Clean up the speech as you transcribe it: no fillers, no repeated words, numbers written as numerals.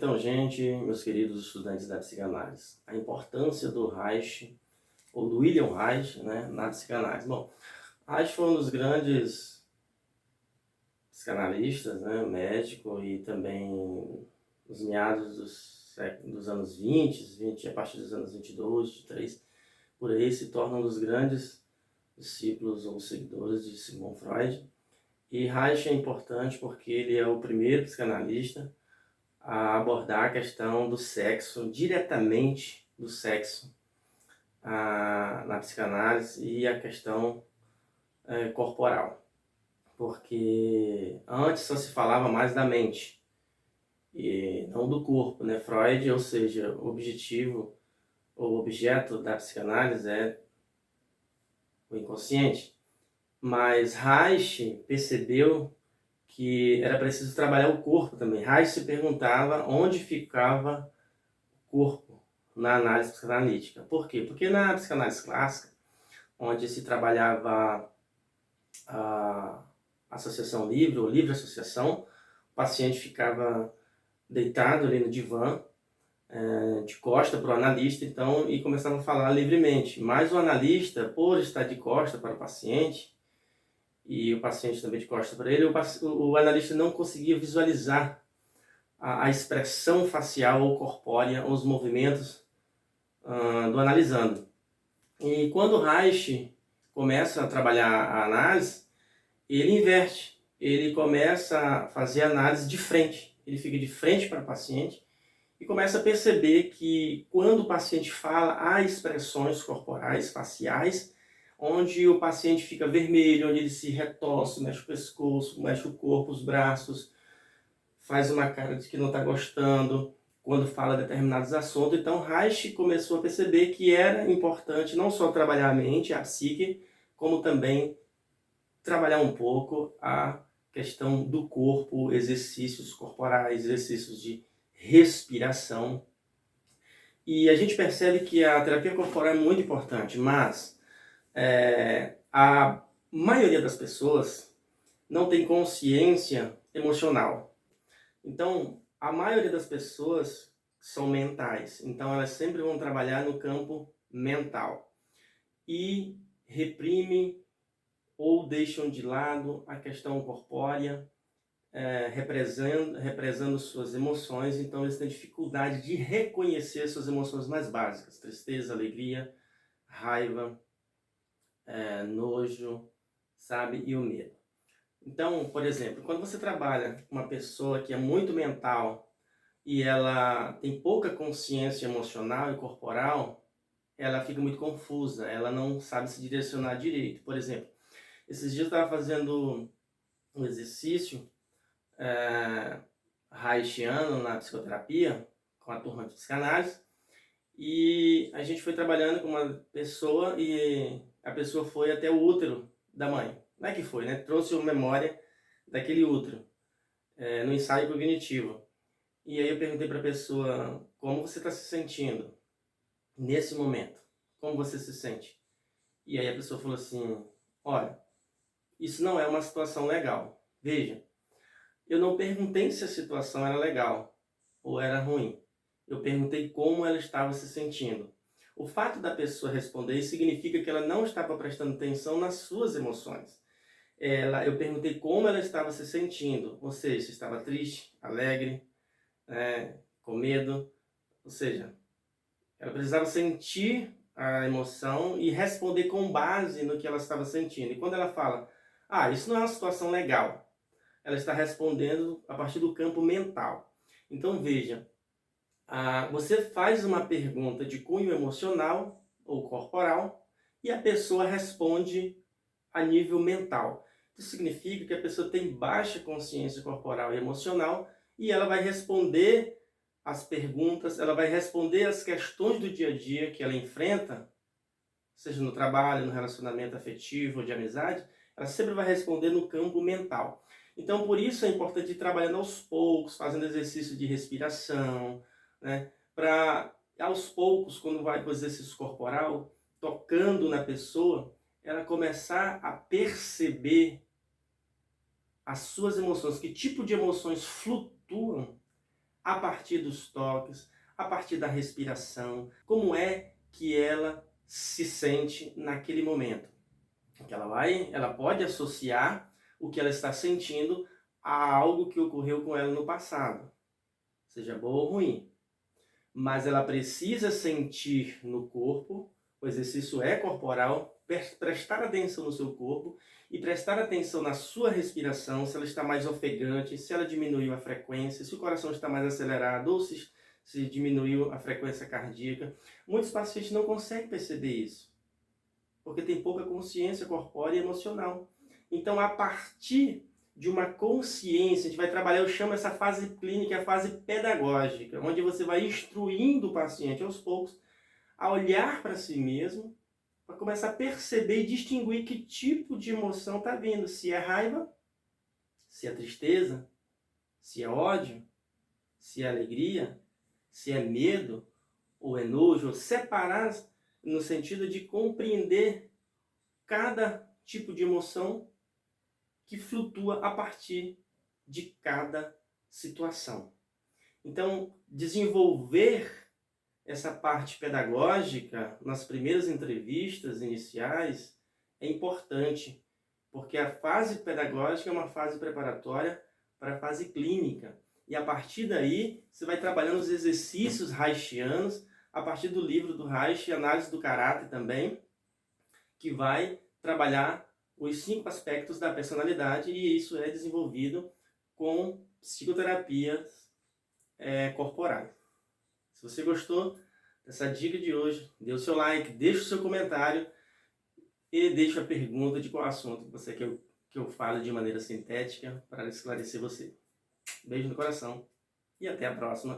Então, gente, meus queridos estudantes da psicanálise, a importância do Reich, ou do William Reich, né, na psicanálise. Bom, Reich foi um dos grandes psicanalistas, né, médico, e também nos meados dos anos 20, a partir dos anos 22, 23, por aí se torna um dos grandes discípulos ou seguidores de Sigmund Freud. E Reich é importante porque ele é o primeiro psicanalista a abordar a questão do sexo, diretamente do sexo, na psicanálise, e a questão corporal. Porque antes só se falava mais da mente, e não do corpo, né? Freud, ou seja, o objetivo ou objeto da psicanálise é o inconsciente. Mas Reich percebeu que era preciso trabalhar o corpo também. Reich se perguntava onde ficava o corpo na análise psicanalítica. Por quê? Porque na psicanálise clássica, onde se trabalhava a associação livre, ou livre associação, o paciente ficava deitado ali no divã, de costa para o analista, então, e começava a falar livremente. Mas o analista, por estar de costa para o paciente, e o paciente também de costa para ele, o analista não conseguia visualizar a expressão facial ou corpórea, os movimentos do analisando. E quando o Reich começa a trabalhar a análise, ele inverte, ele começa a fazer a análise de frente, ele fica de frente para o paciente e começa a perceber que quando o paciente fala, há expressões corporais, faciais, onde o paciente fica vermelho, onde ele se retorce, mexe o pescoço, mexe o corpo, os braços, faz uma cara de que não está gostando quando fala determinados assuntos. Então Reich começou a perceber que era importante não só trabalhar a mente, a psique, como também trabalhar um pouco a questão do corpo, exercícios corporais, exercícios de respiração. E a gente percebe que a terapia corporal é muito importante, mas a maioria das pessoas não tem consciência emocional. Então, a maioria das pessoas são mentais, então elas sempre vão trabalhar no campo mental e reprime ou deixam de lado a questão corpórea, represando suas emoções. Então eles têm dificuldade de reconhecer suas emoções mais básicas: tristeza, alegria, raiva, nojo, sabe, e o medo. Então, por exemplo, quando você trabalha com uma pessoa que é muito mental e ela tem pouca consciência emocional e corporal, ela fica muito confusa, ela não sabe se direcionar direito. Por exemplo, esses dias eu estava fazendo um exercício reichiano na psicoterapia, com a turma de psicanálise, e a gente foi trabalhando com uma pessoa e a pessoa foi até o útero da mãe. Não é que foi, né? Trouxe uma memória daquele útero, no ensaio cognitivo. E aí eu perguntei para a pessoa: como você está se sentindo nesse momento? Como você se sente? E aí a pessoa falou assim: olha, isso não é uma situação legal. Veja, eu não perguntei se a situação era legal ou era ruim. Eu perguntei como ela estava se sentindo. O fato da pessoa responder isso significa que ela não estava prestando atenção nas suas emoções. Eu perguntei como ela estava se sentindo, ou seja, se estava triste, alegre, com medo. Ou seja, ela precisava sentir a emoção e responder com base no que ela estava sentindo. E quando ela fala: isso não é uma situação legal, ela está respondendo a partir do campo mental. Então veja, você faz uma pergunta de cunho emocional ou corporal e a pessoa responde a nível mental. Isso significa que a pessoa tem baixa consciência corporal e emocional e ela vai responder as perguntas, ela vai responder as questões do dia a dia que ela enfrenta, seja no trabalho, no relacionamento afetivo ou de amizade, ela sempre vai responder no campo mental. Então, por isso é importante ir trabalhando aos poucos, fazendo exercício de respiração, né? Para, aos poucos, quando vai para o exercício corporal, tocando na pessoa, ela começar a perceber as suas emoções, que tipo de emoções flutuam a partir dos toques, a partir da respiração, como é que ela se sente naquele momento. Que ela pode associar o que ela está sentindo a algo que ocorreu com ela no passado, seja boa ou ruim. Mas ela precisa sentir no corpo, o exercício é corporal, prestar atenção no seu corpo e prestar atenção na sua respiração, se ela está mais ofegante, se ela diminuiu a frequência, se o coração está mais acelerado ou se diminuiu a frequência cardíaca. Muitos pacientes não conseguem perceber isso, porque tem pouca consciência corpórea e emocional. Então, a partir de uma consciência, a gente vai trabalhar, eu chamo essa fase clínica, a fase pedagógica, onde você vai instruindo o paciente aos poucos a olhar para si mesmo, para começar a perceber e distinguir que tipo de emoção está vindo. Se é raiva, se é tristeza, se é ódio, se é alegria, se é medo ou é nojo. Separar no sentido de compreender cada tipo de emoção que flutua a partir de cada situação. Então, desenvolver essa parte pedagógica nas primeiras entrevistas iniciais é importante, porque a fase pedagógica é uma fase preparatória para a fase clínica. E a partir daí, você vai trabalhando os exercícios reichianos, a partir do livro do Reich, Análise do Caráter também, que vai trabalhar os 5 aspectos da personalidade, e isso é desenvolvido com psicoterapias corporais. Se você gostou dessa dica de hoje, dê o seu like, deixe o seu comentário e deixe a pergunta de qual assunto você quer que eu fale de maneira sintética para esclarecer você. Beijo no coração e até a próxima.